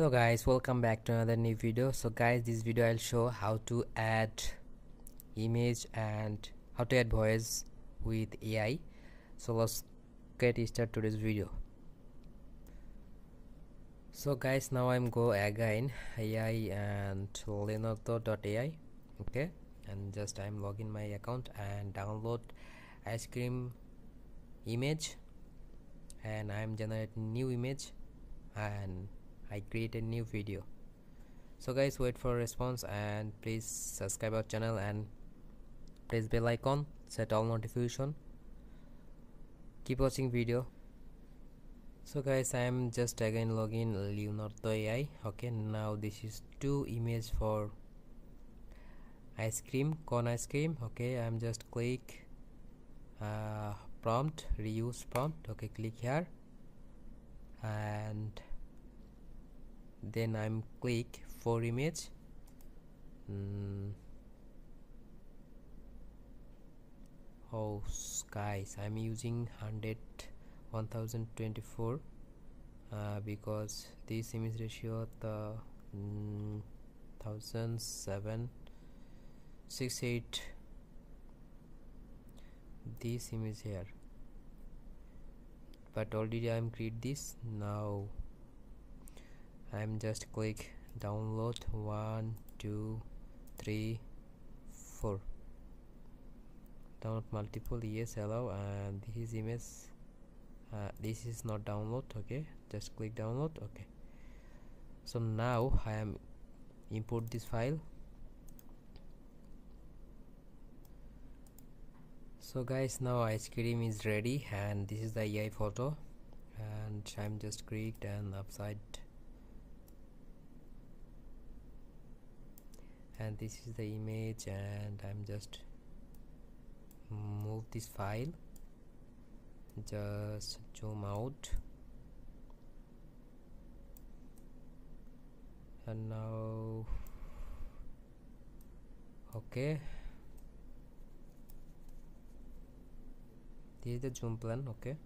Hello guys, welcome back to another new video. So guys, this video I'll show how to add image and how to add voice with AI. So let's get started today's video. So guys, now I'm go again AI and Leonardo.ai. okay, and just I'm login my account and download ice cream image, and I'm generate new image and I create a new video. So guys, wait for a response and please subscribe our channel and press bell icon, set all notification, keep watching video. So guys, I am just again login Leonardo AI. okay, now this is two image for ice cream, cone ice cream. okay, I'm just click prompt, reuse prompt. okay, click here and then I'm click for image. Oh guys, I'm using 1024 because this image ratio the 1768 this image here, but already I'm create this. Now I'm just click download 1 2 3 4, download multiple, yes, allow, and this is image, this is not download. okay, just click download. okay, so now I am import this file. So guys, now ice cream is ready and this is the AI photo, and I'm just clicked and upside, and this is the image, and I'm just move this file, just zoom out, and now okay, this is the zoom plan. okay,